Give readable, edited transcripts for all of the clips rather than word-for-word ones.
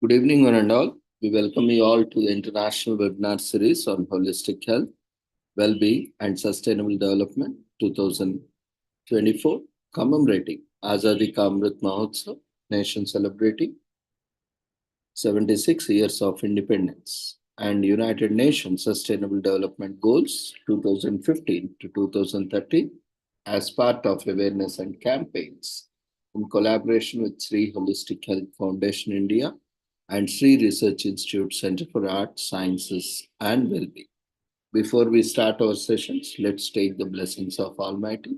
Good evening, one and all. We welcome you all to the international webinar series on holistic health, well-being, and sustainable development 2024, commemorating Azadi Ka Amrit Mahotsav, nation celebrating 76 years of independence, and United Nations Sustainable Development Goals 2015 to 2030 as part of awareness and campaigns in collaboration with Sri Holistic Health Foundation India and Sri Research Institute Center for Arts, Sciences, and Wellbeing. Before we start our sessions, let's take the blessings of Almighty.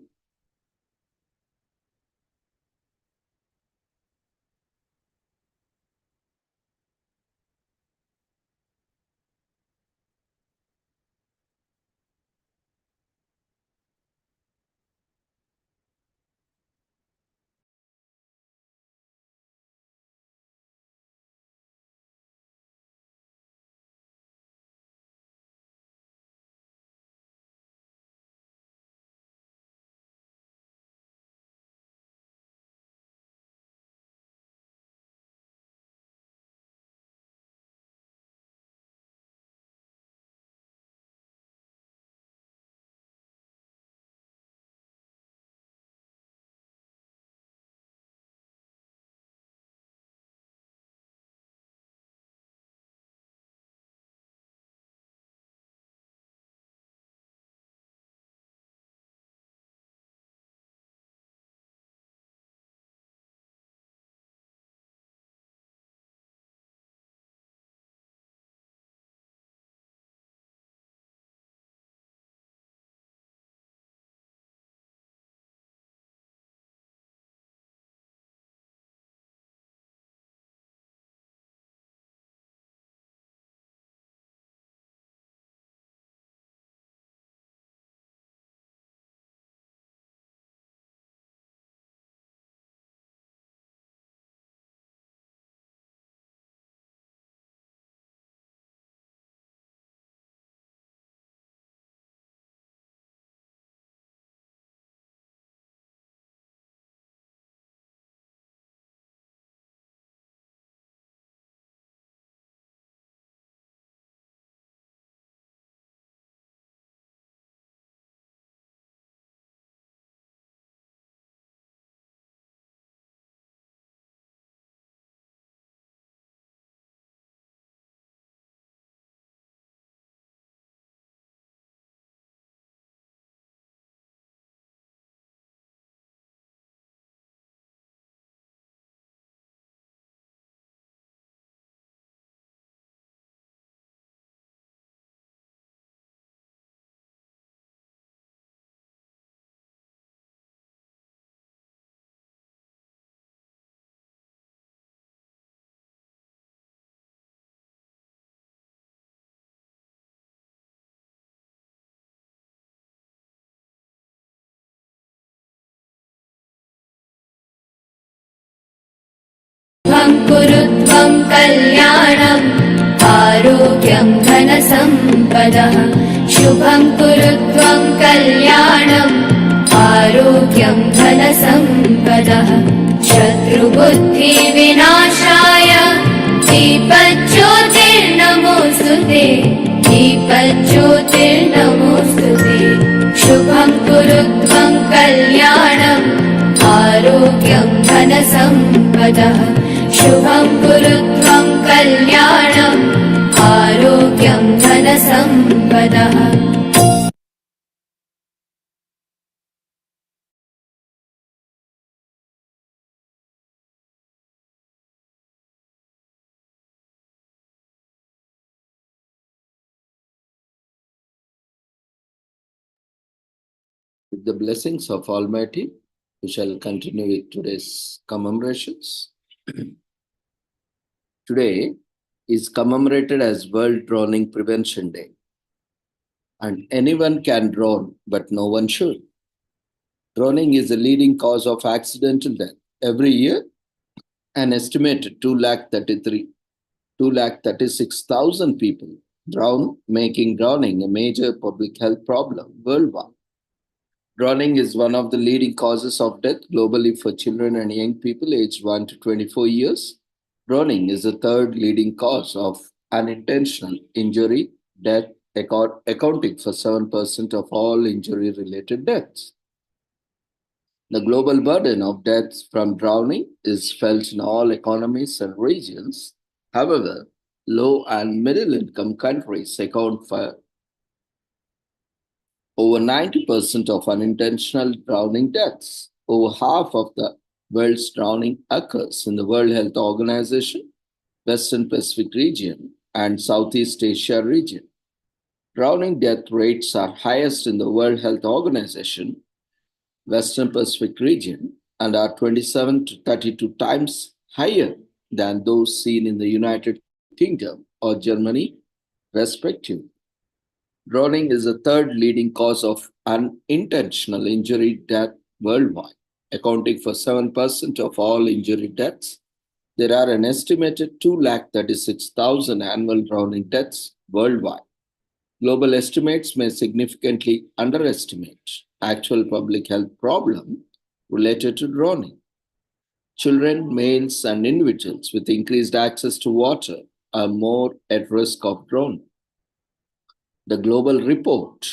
कुरुत्वं कल्याणम् आरोग्यं धनसम्पदः शुभं कुरुत्वं कल्याणम् आरोग्यं धनसम्पदः शत्रुबुद्धिविनाशाय दीपज्योतिर्नमोऽस्तुते दीपज्योतिर्नमोऽस्तुते शुभं कुरुत्वं कल्याणम् आरोग्यं धनसम्पदः शुभं कुरुत्वं कल्याणम् आरोग्यं धनसम्पदः With the blessings of Almighty, we shall continue with today's commemorations. Today is commemorated as World Drowning Prevention Day. And anyone can drown, but no one should. Drowning is the leading cause of accidental death. Every year, an estimated 236,000 people drown, making drowning a major public health problem worldwide. Drowning is one of the leading causes of death globally for children and young people aged 1 to 24 years. Drowning is the third leading cause of unintentional injury, death, accounting for 7% of all injury related deaths. The global burden of deaths from drowning is felt in all economies and regions. However, low and middle income countries account for over 90% of unintentional drowning deaths. Over half of the world's drowning occurs in the World Health Organization, Western Pacific region, and Southeast Asia region. Drowning death rates are highest in the World Health Organization, Western Pacific region, and are 27 to 32 times higher than those seen in the United Kingdom or Germany, respectively. Drowning is the third leading cause of unintentional injury death worldwide, accounting for 7% of all injury deaths. There are an estimated 236,000 annual drowning deaths worldwide. Global estimates may significantly underestimate actual public health problems related to drowning. Children, males, and individuals with increased access to water are more at risk of drowning. The global report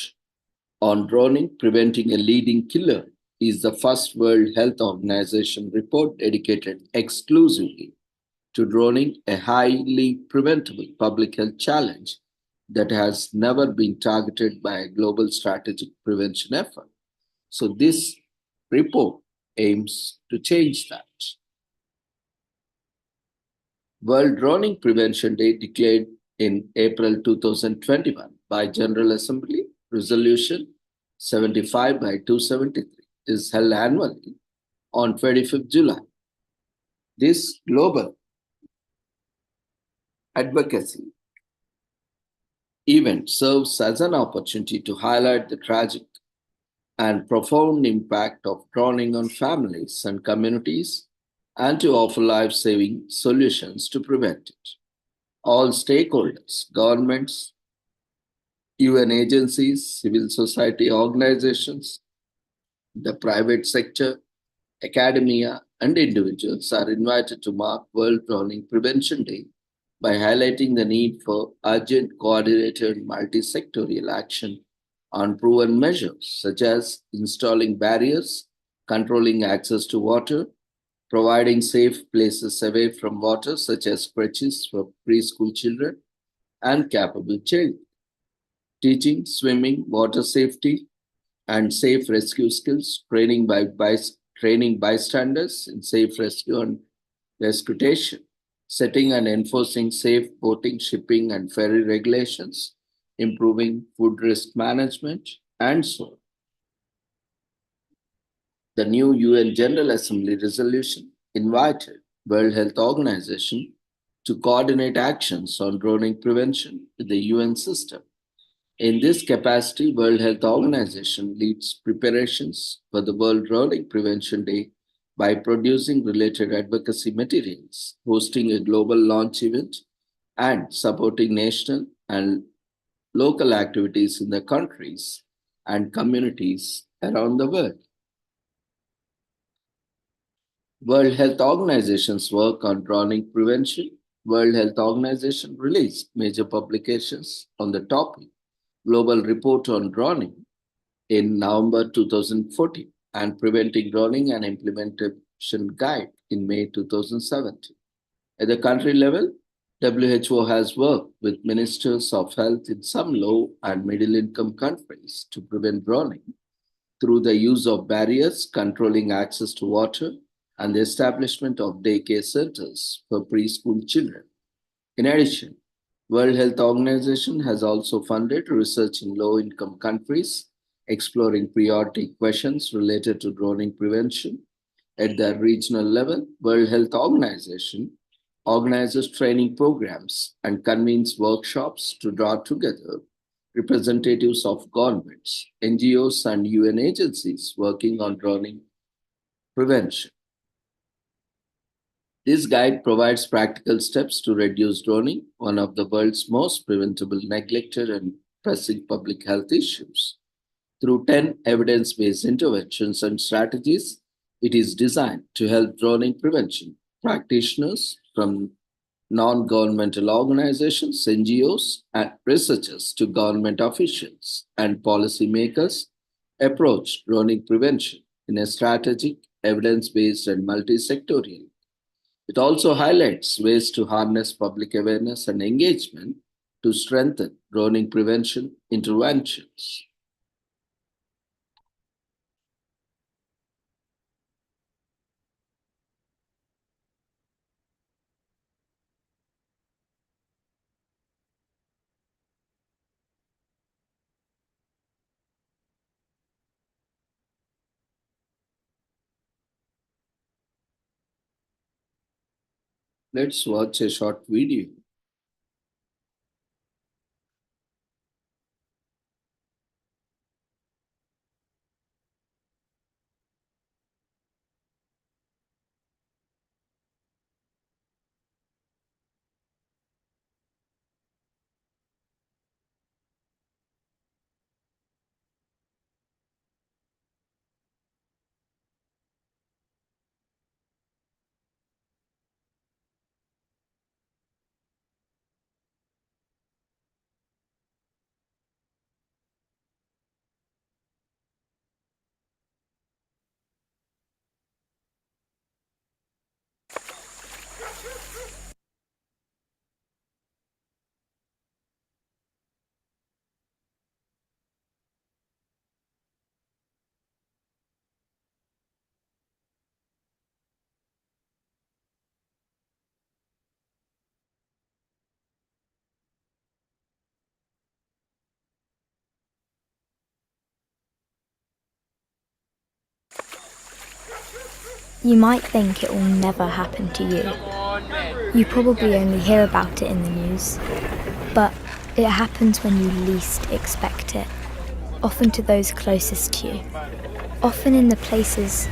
on drowning preventing a leading killer is the first World Health Organization report dedicated exclusively to drowning, a highly preventable public health challenge that has never been targeted by a global strategic prevention effort. So, this report aims to change that. World Drowning Prevention Day declared in April 2021 by General Assembly Resolution 75 by 273 is held annually on 25th July. This global advocacy event serves as an opportunity to highlight the tragic and profound impact of drowning on families and communities and to offer life saving solutions to prevent it. All stakeholders, governments, UN agencies, civil society organizations, the private sector, academia, and individuals are invited to mark World Drowning Prevention Day by highlighting the need for urgent, coordinated, multi-sectorial action on proven measures such as installing barriers, controlling access to water, providing safe places away from water such as crutches for preschool children and capable children, teaching swimming, water safety, and safe rescue skills, training bystanders in safe rescue and rescutation, setting and enforcing safe boating, shipping, and ferry regulations, improving food risk management, and so on. The new UN General Assembly resolution invited World Health Organization to coordinate actions on drowning prevention with the UN system. In this capacity, World Health Organization leads preparations for the World Drowning Prevention Day by producing related advocacy materials, hosting a global launch event, and supporting national and local activities in the countries and communities around the world. World Health Organization's work on drowning prevention. World Health Organization released major publications on the topic Global Report on Drowning in November 2014 and Preventing Drowning and Implementation Guide in May 2017. At the country level, WHO has worked with ministers of health in some low and middle income countries to prevent drowning through the use of barriers, controlling access to water, and the establishment of daycare centers for preschool children. In addition, World Health Organization has also funded research in low-income countries, exploring priority questions related to drowning prevention. At the regional level, World Health Organization organizes training programs and convenes workshops to draw together representatives of governments, NGOs, and UN agencies working on drowning prevention. This guide provides practical steps to reduce drowning, one of the world's most preventable, neglected, and pressing public health issues. Through 10 evidence based interventions and strategies, it is designed to help drowning prevention practitioners from non-governmental organizations, NGOs, and researchers to government officials and policymakers approach drowning prevention in a strategic, evidence-based, and multi-sectorial. It also highlights ways to harness public awareness and engagement to strengthen drowning prevention interventions. Let's watch a short video. You might think it will never happen to you. You probably only hear about it in the news. But it happens when you least expect it. Often to those closest to you. Often in the places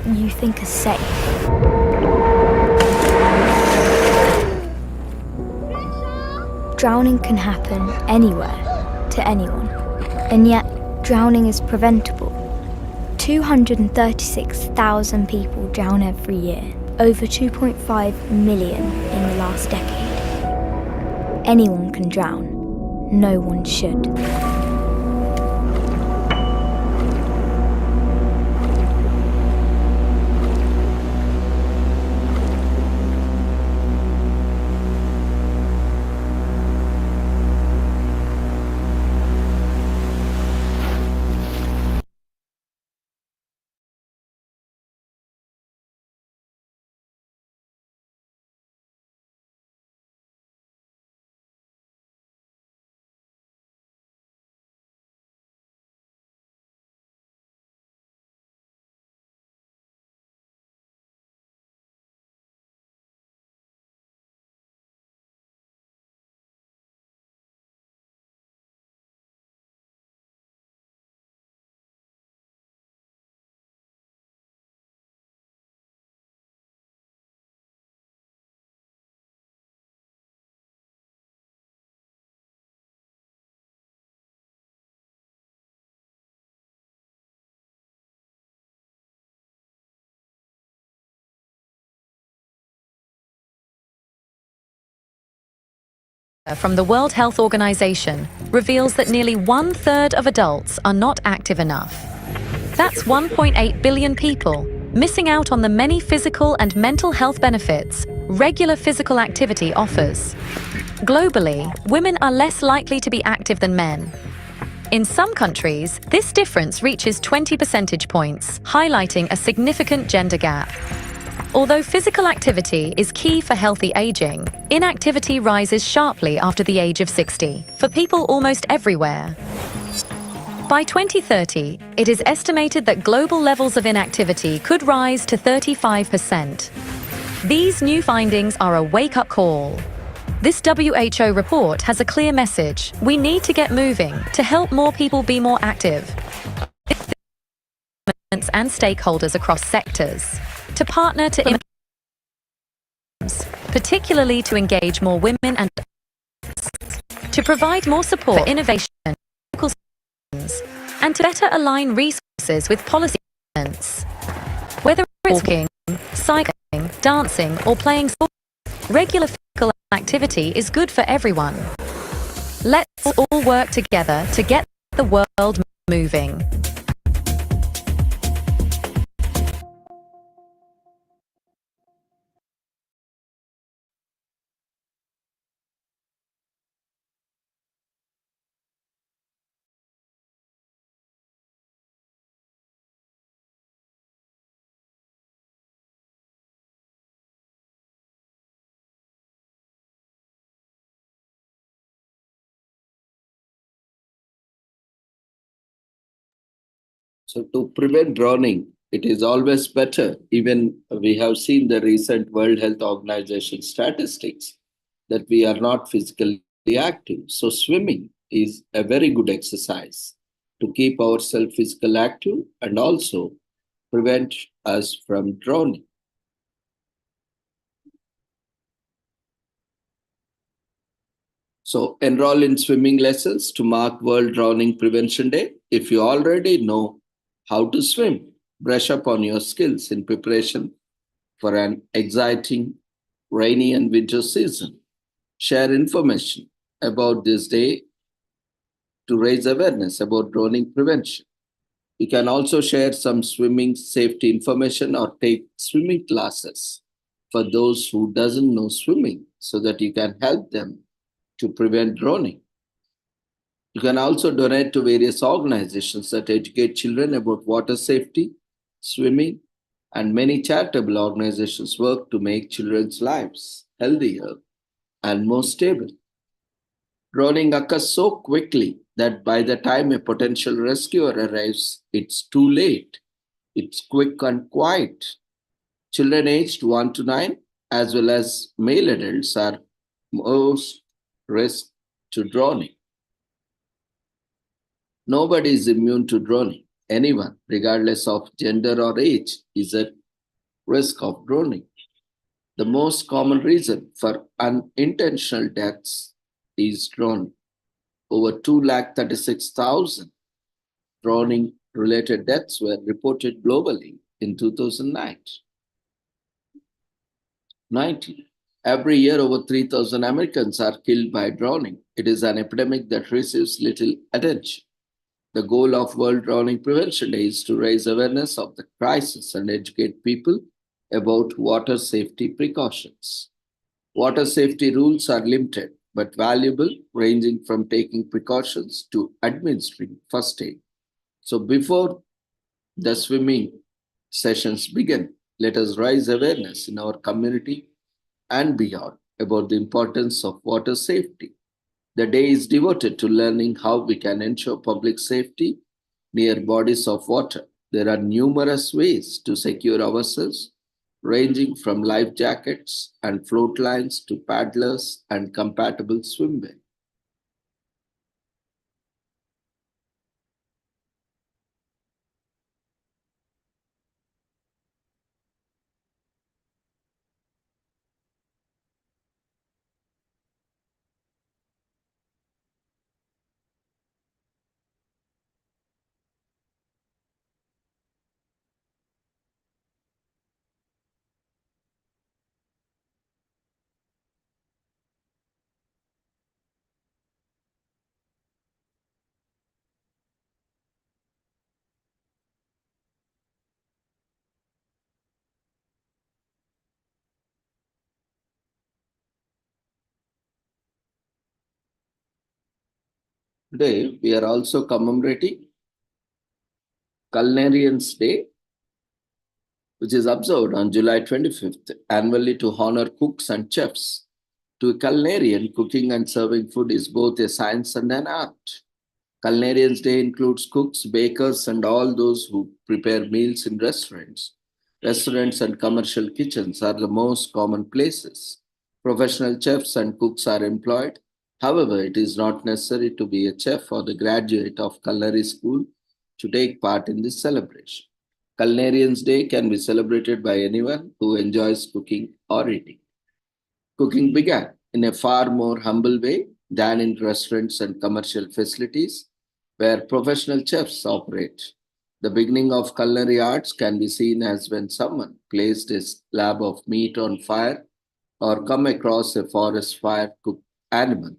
you think are safe. Drowning can happen anywhere, to anyone. And yet, drowning is preventable. 236,000 people drown every year, over 2.5 million in the last decade. Anyone can drown, no one should. From the World Health Organization reveals that nearly 1/3 of adults are not active enough. That's 1.8 billion people missing out on the many physical and mental health benefits regular physical activity offers. Globally, women are less likely to be active than men. In some countries, this difference reaches 20 percentage points, highlighting a significant gender gap. Although physical activity is key for healthy aging, inactivity rises sharply after the age of 60 for people almost everywhere. By 2030, it is estimated that global levels of inactivity could rise to 35%. These new findings are a wake-up call. This WHO report has a clear message. We need to get moving to help more people be more active. And stakeholders across sectors to partner to particularly to engage more women and to provide more support for innovation and to better align resources with policy governments. Whether it's walking, cycling, dancing or playing sports, regular activity is good for everyone. Let's all work together to get the world moving. So to prevent drowning, it is always better. Even we have seen the recent World Health Organization statistics that we are not physically active. So swimming is a very good exercise to keep ourselves physically active and also prevent us from drowning. So enroll in swimming lessons to mark World Drowning Prevention Day. If you already know how to swim, brush up on your skills in preparation for an exciting rainy and winter season. Share information about this day to raise awareness about drowning prevention. You can also share some swimming safety information or take swimming classes for those who doesn't know swimming so that you can help them to prevent drowning. You can also donate to various organizations that educate children about water safety, swimming, and many charitable organizations work to make children's lives healthier and more stable. Drowning occurs so quickly that by the time a potential rescuer arrives, it's too late. It's quick and quiet. Children aged 1 to 9, as well as male adults, are most risk to drowning. Nobody is immune to drowning. Anyone, regardless of gender or age, is at risk of drowning. The most common reason for unintentional deaths is drowning. Over 236,000 drowning related deaths were reported globally in 2009. Every year, over 3,000 Americans are killed by drowning. It is an epidemic that receives little attention. The goal of World Drowning Prevention Day is to raise awareness of the crisis and educate people about water safety precautions. Water safety rules are limited but valuable, ranging from taking precautions to administering first aid. So before the swimming sessions begin, let us raise awareness in our community and beyond about the importance of water safety. The day is devoted to learning how we can ensure public safety near bodies of water. There are numerous ways to secure ourselves, ranging from life jackets and float lines to paddlers and compatible swimwear. Today, we are also commemorating Culinarians Day, which is observed on July 25th annually to honor cooks and chefs. To a culinarian, cooking and serving food is both a science and an art. Culinarians Day includes cooks, bakers, and all those who prepare meals in restaurants. Restaurants and commercial kitchens are the most common places. Professional chefs and cooks are employed. However, it is not necessary to be a chef or the graduate of culinary school to take part in this celebration. Culinarians Day can be celebrated by anyone who enjoys cooking or eating. Cooking began in a far more humble way than in restaurants and commercial facilities where professional chefs operate. The beginning of culinary arts can be seen as when someone placed a slab of meat on fire or come across a forest fire cooked animal.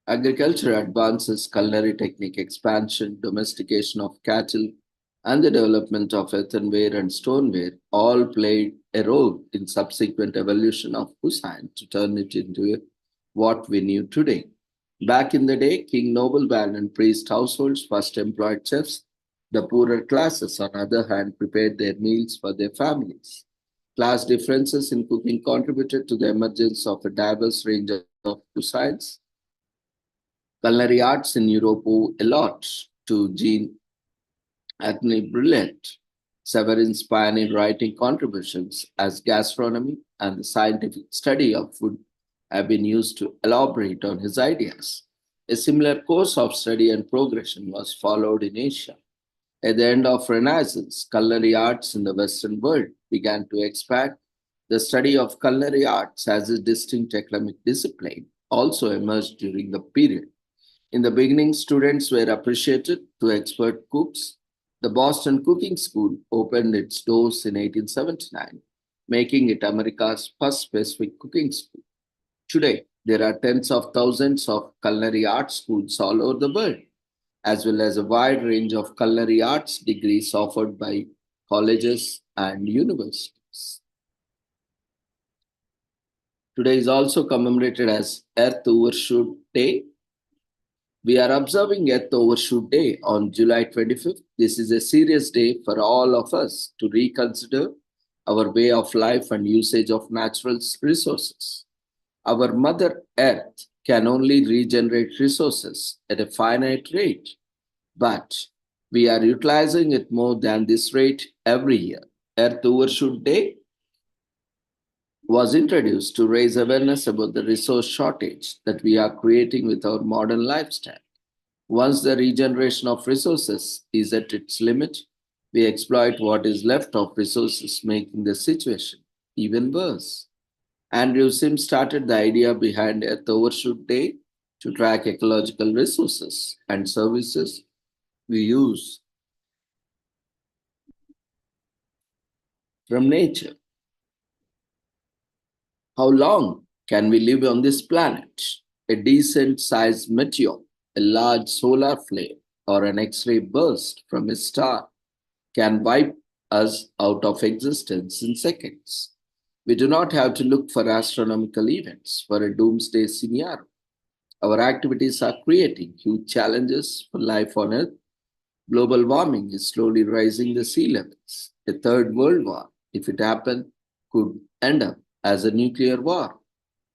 Agriculture advances, culinary technique expansion, domestication of cattle, and the development of earthenware and stoneware all played a role in subsequent evolution of cuisine to turn it into what we knew today. Back in the day, king, nobleman, and priest households first employed chefs. The poorer classes, on the other hand, prepared their meals for their families. Class differences in cooking contributed to the emergence of a diverse range of cuisines. Culinary arts in Europe owe a lot to Jean Anthony Brillant, Severin's pioneer writing contributions as gastronomy and the scientific study of food have been used to elaborate on his ideas. A similar course of study and progression was followed in Asia. At the end of Renaissance, culinary arts in the Western world began to expand. The study of culinary arts as a distinct academic discipline also emerged during the period. In the beginning, students were appreciated to expert cooks. The Boston Cooking School opened its doors in 1879, making it America's first specific cooking school. Today, there are tens of thousands of culinary arts schools all over the world, as well as a wide range of culinary arts degrees offered by colleges and universities. Today is also commemorated as Earth Overshoot Day. We are observing Earth Overshoot Day on July 25th. This is a serious day for all of us to reconsider our way of life and usage of natural resources. Our Mother Earth can only regenerate resources at a finite rate, but we are utilizing it more than this rate every year. Earth Overshoot Day was introduced to raise awareness about the resource shortage that we are creating with our modern lifestyle. Once the regeneration of resources is at its limit, we exploit what is left of resources, making the situation even worse. Andrew Sims started the idea behind Earth Overshoot Day to track ecological resources and services we use from nature. How long can we live on this planet? A decent sized meteor, a large solar flare, or an X ray burst from a star can wipe us out of existence in seconds. We do not have to look for astronomical events for a doomsday scenario. Our activities are creating huge challenges for life on Earth. Global warming is slowly rising the sea levels. A third world war, if it happened, could end up as a nuclear war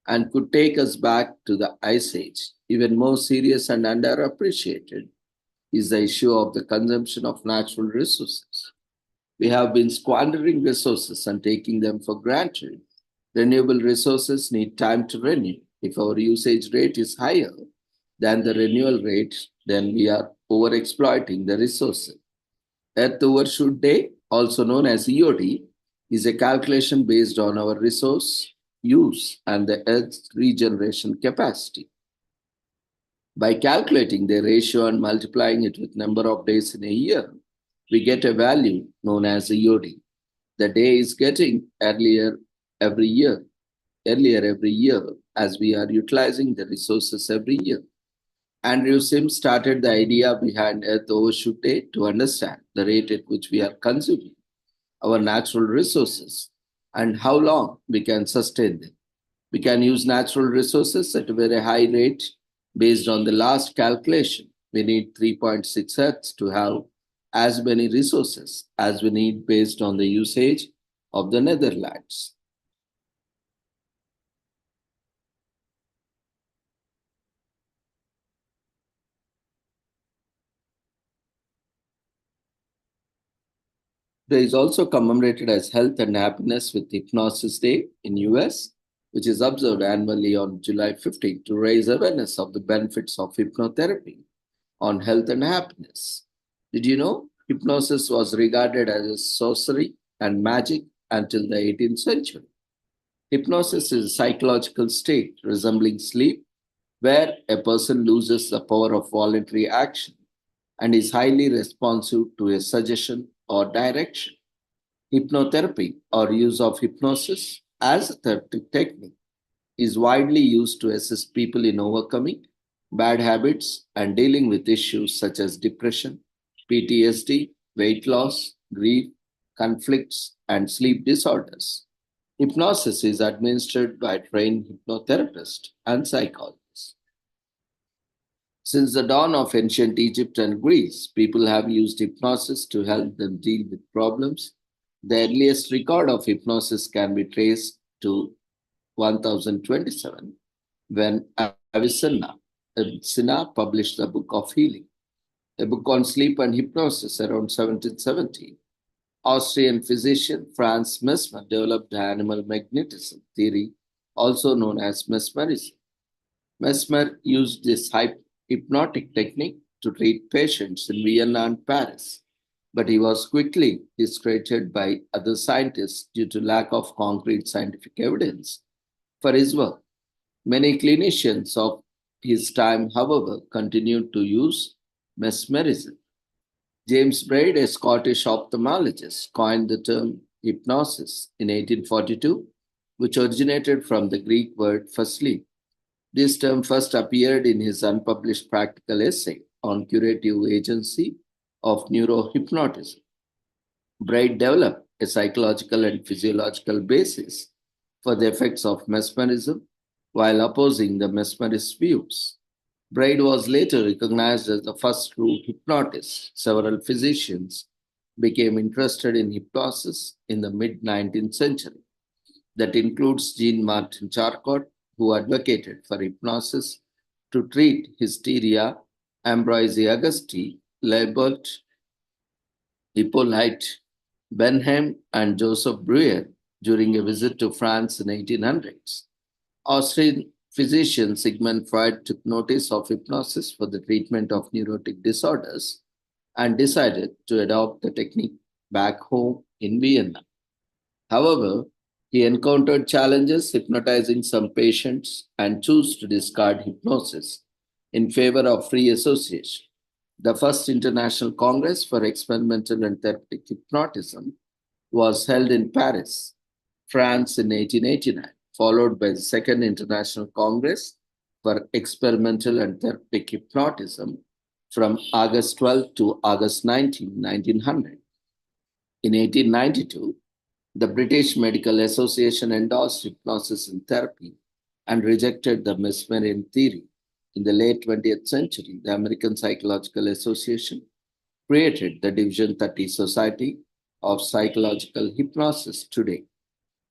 and could take us back to the Ice Age. Even more serious and underappreciated is the issue of the consumption of natural resources. We have been squandering resources and taking them for granted. Renewable resources need time to renew. If our usage rate is higher than the renewal rate, then we are overexploiting the resources. Earth Overshoot Day, also known as EOD, is a calculation based on our resource use and the Earth's regeneration capacity. By calculating the ratio and multiplying it with number of days in a year, we get a value known as EOD. The day is getting earlier every year as we are utilizing the resources every year. Andrew Sims started the idea behind Earth Overshoot Day to understand the rate at which we are consuming our natural resources and how long we can sustain them. We can use natural resources at a very high rate based on the last calculation. We need 3.6 Earths to have as many resources as we need based on the usage of the Netherlands. Day is also commemorated as Health and Happiness with Hypnosis Day in US, which is observed annually on July 15th to raise awareness of the benefits of hypnotherapy on health and happiness. Did you know hypnosis was regarded as a sorcery and magic until the 18th century? Hypnosis is a psychological state resembling sleep where a person loses the power of voluntary action and is highly responsive to a suggestion or direction. Hypnotherapy or use of hypnosis as a therapeutic technique is widely used to assist people in overcoming bad habits and dealing with issues such as depression, PTSD, weight loss, grief, conflicts, and sleep disorders. Hypnosis is administered by trained hypnotherapists and psychologists. Since the dawn of ancient Egypt and Greece, people have used hypnosis to help them deal with problems. The earliest record of hypnosis can be traced to 1027 when Avicenna published the Book of Healing, a book on sleep and hypnosis around 1770. Austrian physician Franz Mesmer developed the animal magnetism theory, also known as mesmerism. Mesmer used this hypnotic technique to treat patients in Vienna and Paris, but he was quickly discredited by other scientists due to lack of concrete scientific evidence for his work. Many clinicians of his time, however, continued to use mesmerism. James Braid, a Scottish ophthalmologist, coined the term hypnosis in 1842, which originated from the Greek word for sleep. This term first appeared in his unpublished practical essay on curative agency of neurohypnotism. Braid developed a psychological and physiological basis for the effects of mesmerism while opposing the mesmerist views. Braid was later recognized as the first true hypnotist. Several physicians became interested in hypnosis in the mid 19th century. That includes Jean Martin Charcot, who advocated for hypnosis to treat hysteria, Ambroise Auguste, Leibert, Hippolyte Benham, and Joseph Breuer during a visit to France in 1800s. Austrian physician Sigmund Freud took notice of hypnosis for the treatment of neurotic disorders and decided to adopt the technique back home in Vienna. However, he encountered challenges hypnotizing some patients and chose to discard hypnosis in favor of free association. The first International Congress for Experimental and Therapeutic Hypnotism was held in Paris, France in 1889, followed by the Second International Congress for Experimental and Therapeutic Hypnotism from August 12 to August 19, 1900. In 1892, the British Medical Association endorsed hypnosis in therapy and rejected the Mesmerian theory. In the late 20th century, the American Psychological Association created the Division 30 Society of Psychological Hypnosis today.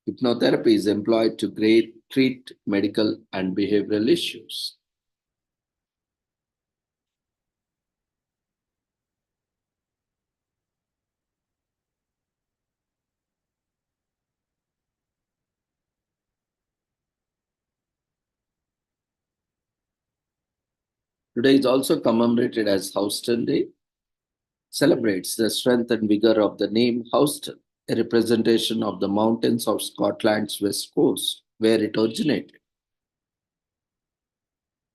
Hypnotherapy is employed to treat medical and behavioral issues. Today is also commemorated as Houston Day, celebrates the strength and vigor of the name Houston, a representation of the mountains of Scotland's west coast, where it originated.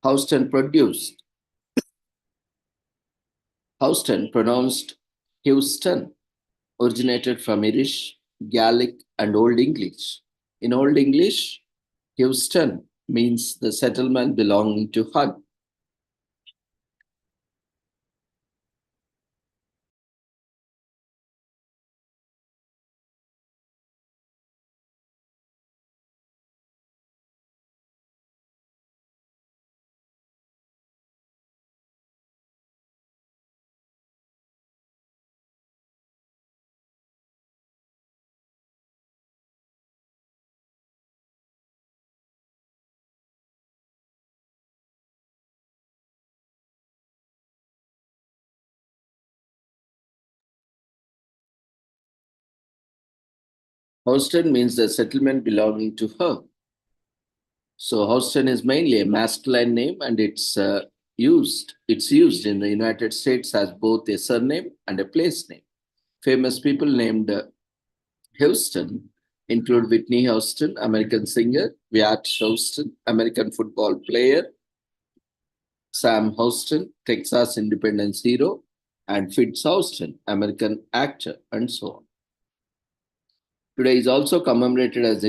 Houston, pronounced Houston, originated from Irish, Gaelic, and Old English. In Old English, Houston means the settlement belonging to Hug. Houston means the settlement belonging to her. So Houston is mainly a masculine name, and it's used in the United States as both a surname and a place name. Famous people named Houston include Whitney Houston, American singer, Wyatt Houston, American football player, Sam Houston, Texas independence hero, and Fitz Houston, American actor, and so on. Today is also commemorated as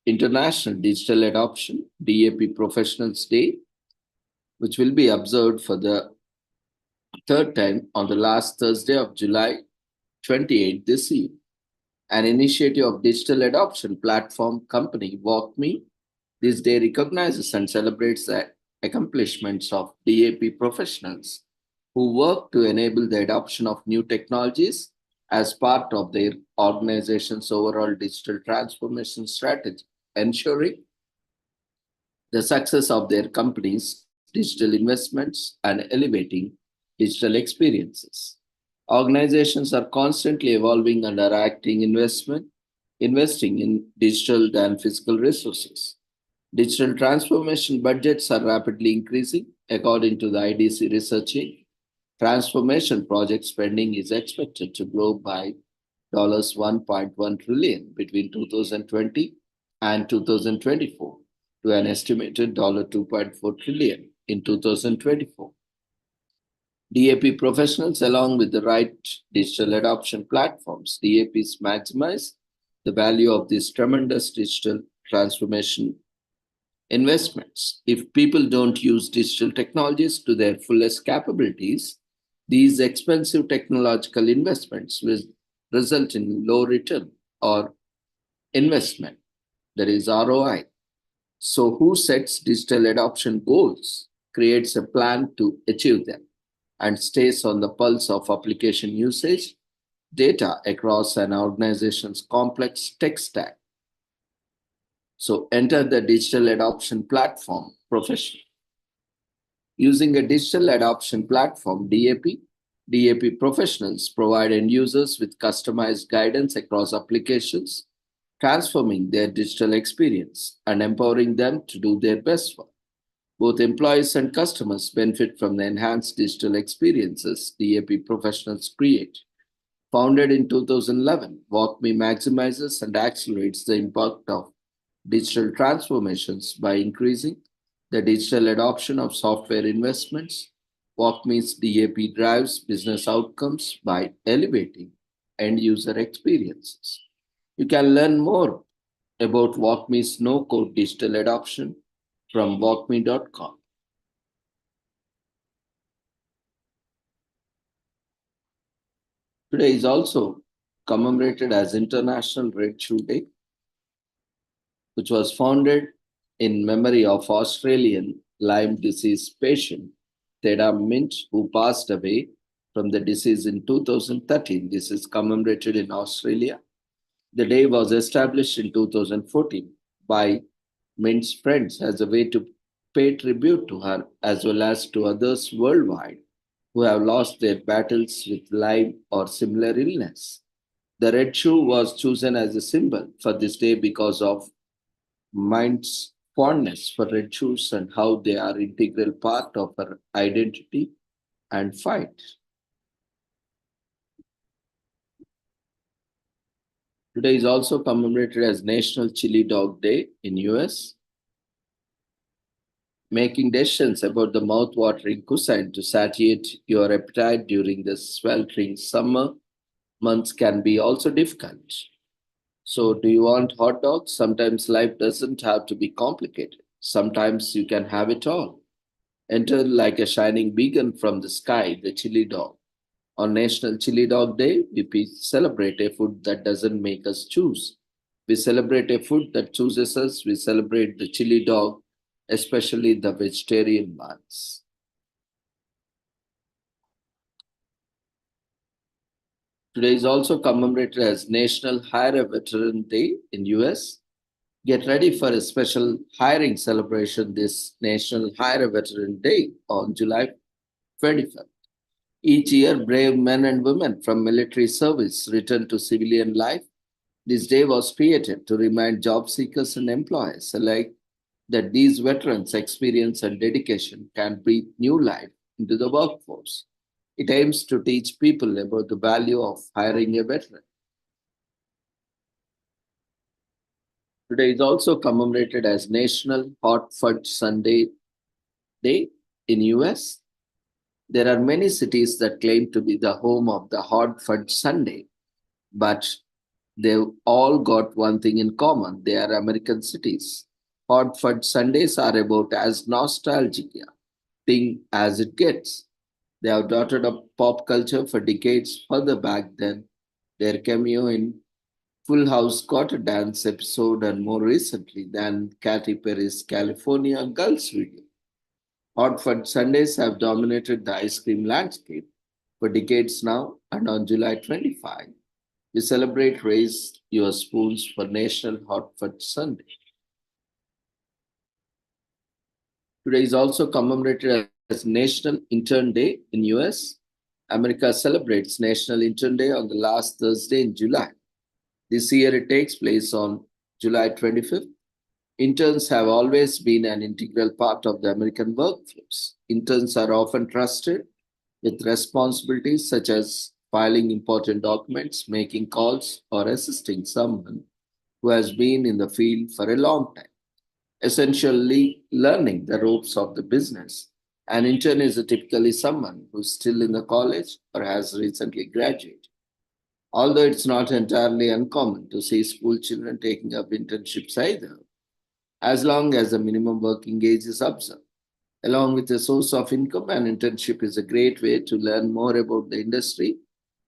International Digital Adoption DAP Professionals Day, which will be observed for the third time on the last Thursday of July 28 this year. An initiative of digital adoption platform company WalkMe, this day recognizes and celebrates the accomplishments of DAP professionals who work to enable the adoption of new technologies as part of their organization's overall digital transformation strategy, ensuring the success of their company's digital investments and elevating digital experiences. Organizations are constantly evolving and are investing in digital and physical resources. Digital transformation budgets are rapidly increasing. According to the IDC research, transformation project spending is expected to grow by $1.1 trillion between 2020 and 2024 to an estimated $2.4 trillion in 2024. DAP professionals, along with the right digital adoption platforms, DAPs maximize the value of these tremendous digital transformation investments. If people don't use digital technologies to their fullest capabilities, these expensive technological investments will result in low return or investment, that is ROI. So, who sets digital adoption goals, creates a plan to achieve them, and stays on the pulse of application usage data across an organization's complex tech stack? So, enter the digital adoption platform profession. Using a digital adoption platform, DAP professionals provide end users with customized guidance across applications, transforming their digital experience and empowering them to do their best work. Both employees and customers benefit from the enhanced digital experiences DAP professionals create. Founded in 2011, WalkMe maximizes and accelerates the impact of digital transformations by increasing the digital adoption of software investments. WalkMe's DAP drives business outcomes by elevating end user experiences. You can learn more about WalkMe's no-code digital adoption from walkme.com. Today is also commemorated as International Red Shoe Day, which was founded in memory of Australian Lyme disease patient Theda Mint, who passed away from the disease in 2013. This is commemorated in Australia. The day was established in 2014 by Mint's friends as a way to pay tribute to her as well as to others worldwide who have lost their battles with Lyme or similar illness. The red shoe was chosen as a symbol for this day because of Mint's fondness for red shoes and how they are integral part of her identity and fight. Today is also commemorated as National Chili Dog Day in US. Making decisions about the mouth-watering cuisine to satiate your appetite during the sweltering summer months can be also difficult. So, do you want hot dogs? Sometimes life doesn't have to be complicated. Sometimes you can have it all. Enter like a shining beacon from the sky, the chili dog. On National Chili Dog Day, we celebrate a food that doesn't make us choose. We celebrate a food that chooses us. We celebrate the chili dog, especially the vegetarian ones. Today is also commemorated as National Hire a Veteran Day in US. Get ready for a special hiring celebration this National Hire a Veteran Day on July 25th. Each year, brave men and women from military service return to civilian life. This day was created to remind job seekers and employers alike that these veterans' experience and dedication can breathe new life into the workforce. It aims to teach people about the value of hiring a veteran. Today is also commemorated as National Hot Fudge Sunday Day in US. There are many cities that claim to be the home of the Hot Fudge Sunday, but they've all got one thing in common. They are American cities. Hot Fudge Sundays are about as nostalgic thing as it gets. They have dotted up pop culture for decades further back then. Their cameo in Full House got a dance episode and more recently than Katy Perry's California Girls video. Hot Fudge Sundays have dominated the ice cream landscape for decades now, and on July 25, we celebrate Raise Your Spoons for National Hot Fudge Sunday. Today is also commemorated as National Intern Day in US. America celebrates National Intern Day on the last Thursday in July. This year it takes place on July 25th. Interns have always been an integral part of the American workforce. Interns are often trusted with responsibilities such as filing important documents, making calls, or assisting someone who has been in the field for a long time, essentially learning the ropes of the business. An intern is typically someone who's still in the college or has recently graduated. Although it's not entirely uncommon to see school children taking up internships either, as long as the minimum working age is observed. Along with a source of income, an internship is a great way to learn more about the industry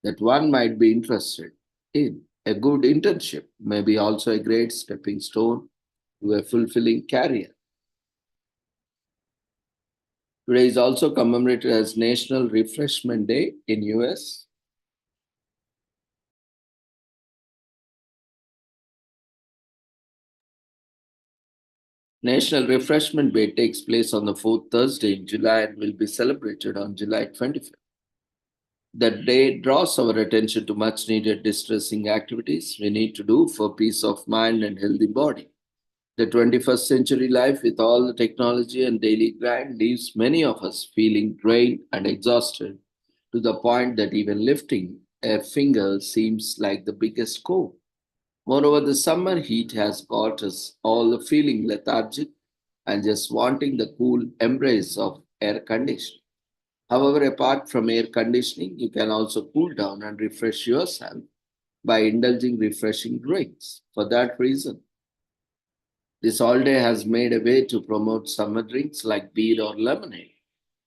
that one might be interested in. A good internship may be also a great stepping stone to a fulfilling career. Today is also commemorated as National Refreshment Day in US. National Refreshment Day takes place on the fourth Thursday in July and will be celebrated on July 25th. That day draws our attention to much needed distressing activities we need to do for peace of mind and healthy body. The 21st century life with all the technology and daily grind leaves many of us feeling drained and exhausted to the point that even lifting a finger seems like the biggest chore. Moreover, the summer heat has got us all feeling lethargic and just wanting the cool embrace of air conditioning. However, apart from air conditioning, you can also cool down and refresh yourself by indulging refreshing drinks. For that reason, this holiday has made a way to promote summer drinks like beer or lemonade.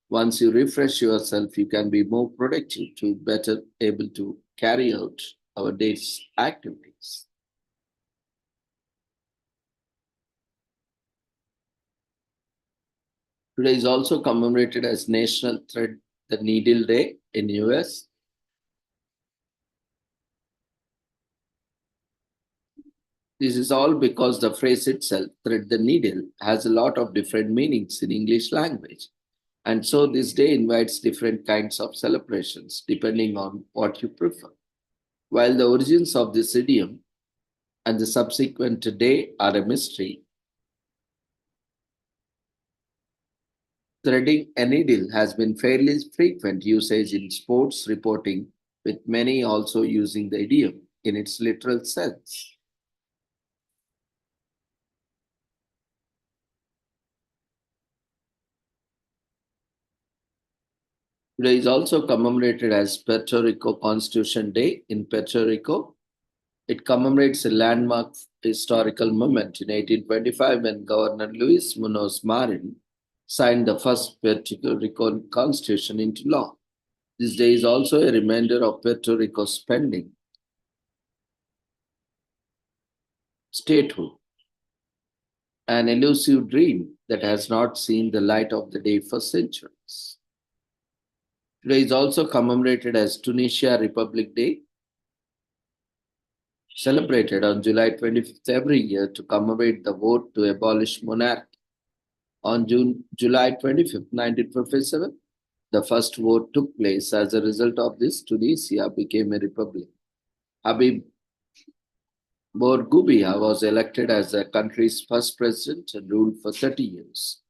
Once you refresh yourself, you can be more productive to better able to carry out our day's activities. Today is also commemorated as National Thread the Needle Day in US. This is all because the phrase itself, thread the needle, has a lot of different meanings in English language. And so this day invites different kinds of celebrations depending on what you prefer. While the origins of this idiom and the subsequent day are a mystery, threading a needle has been fairly frequent usage in sports reporting, with many also using the idiom in its literal sense. Today is also commemorated as Puerto Rico Constitution Day in Puerto Rico. It commemorates a landmark historical moment in 1825 when Governor Luis Munoz Marin signed the first Puerto Rico Constitution into law. This day is also a reminder of Puerto Rico's pending statehood, an elusive dream that has not seen the light of the day for centuries. Today is also commemorated as Tunisia Republic Day, celebrated on July 25th every year to commemorate the vote to abolish monarchy. On July 25th, 1957, the first vote took place. As a result of this, Tunisia became a republic. Habib Bourguiba was elected as the country's first president and ruled for 30 years.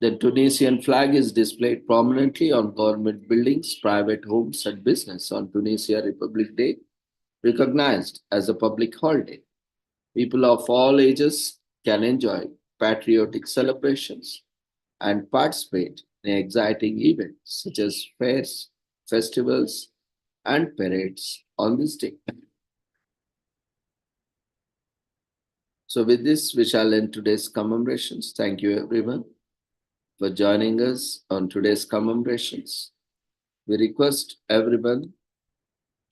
The Tunisian flag is displayed prominently on government buildings, private homes, and business on Tunisia Republic Day, recognized as a public holiday. People of all ages can enjoy patriotic celebrations and participate in exciting events such as fairs, festivals, and parades on this day. So, with this, we shall end today's commemorations. Thank you, everyone, for joining us on today's commemorations. We request everyone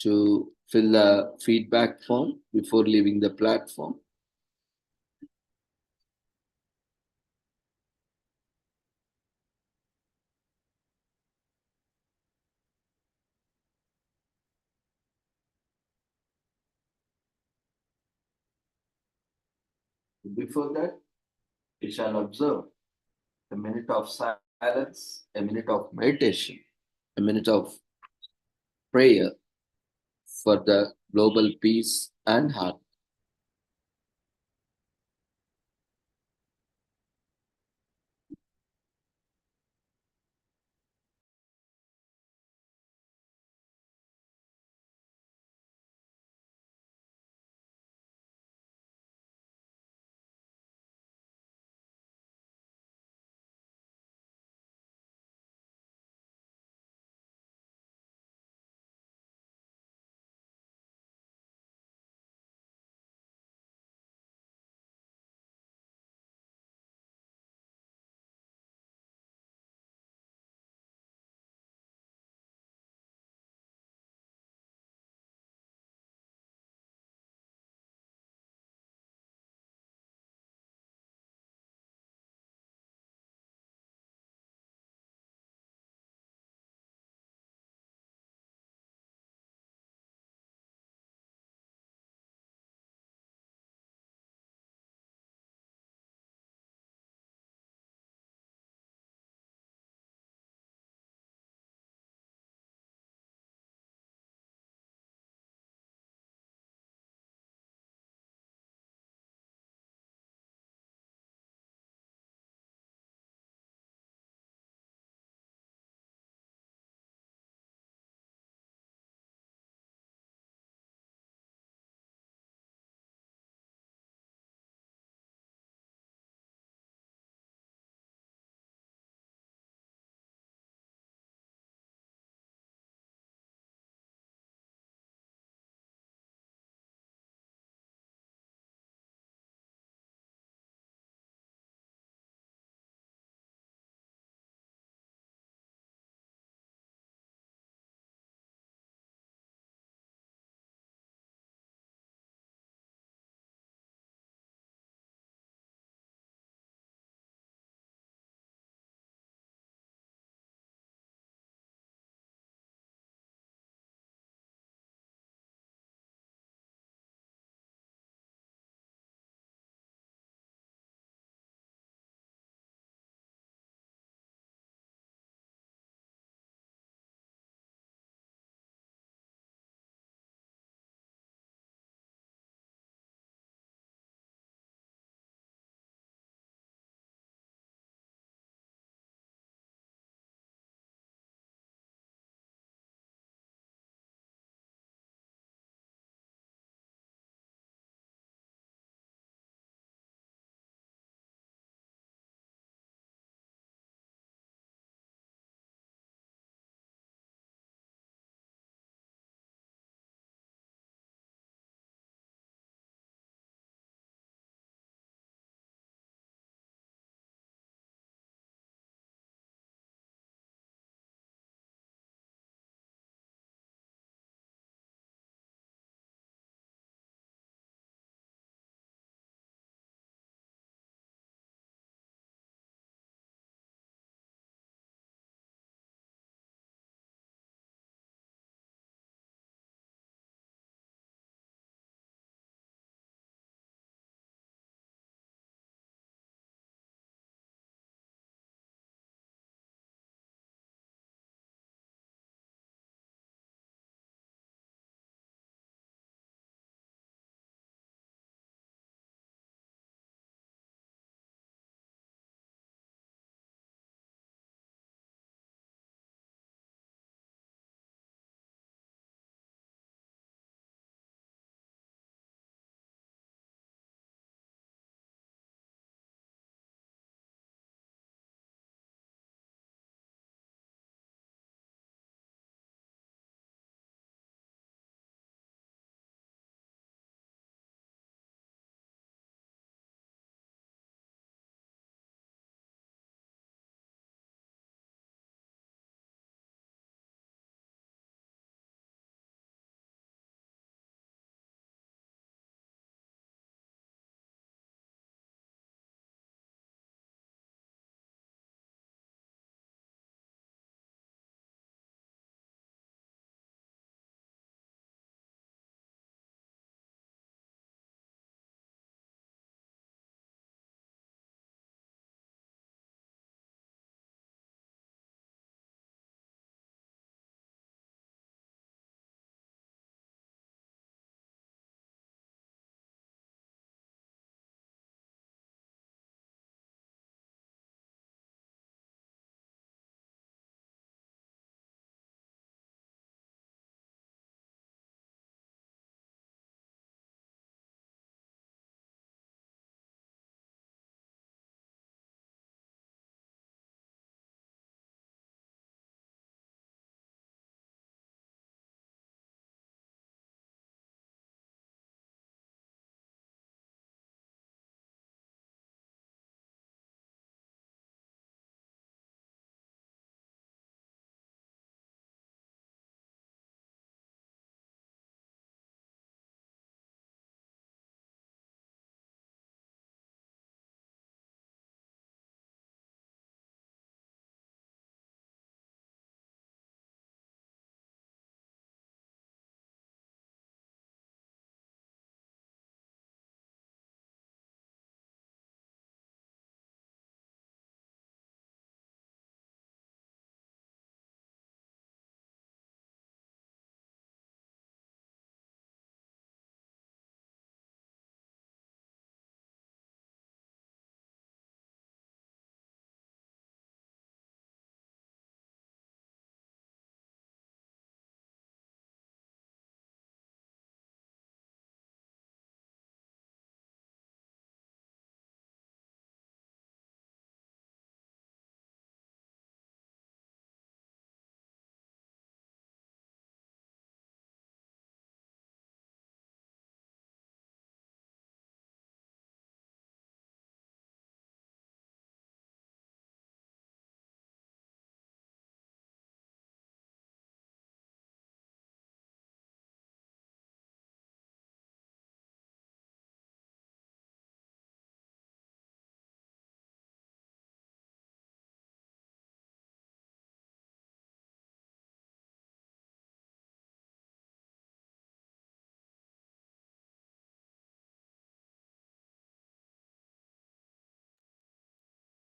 to fill the feedback form before leaving the platform. Before that, we shall observe a minute of silence, a minute of meditation, a minute of prayer for the global peace and harmony.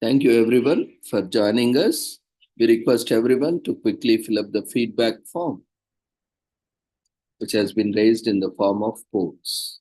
Thank you everyone for joining us. We request everyone to quickly fill up the feedback form, which has been raised in the form of polls.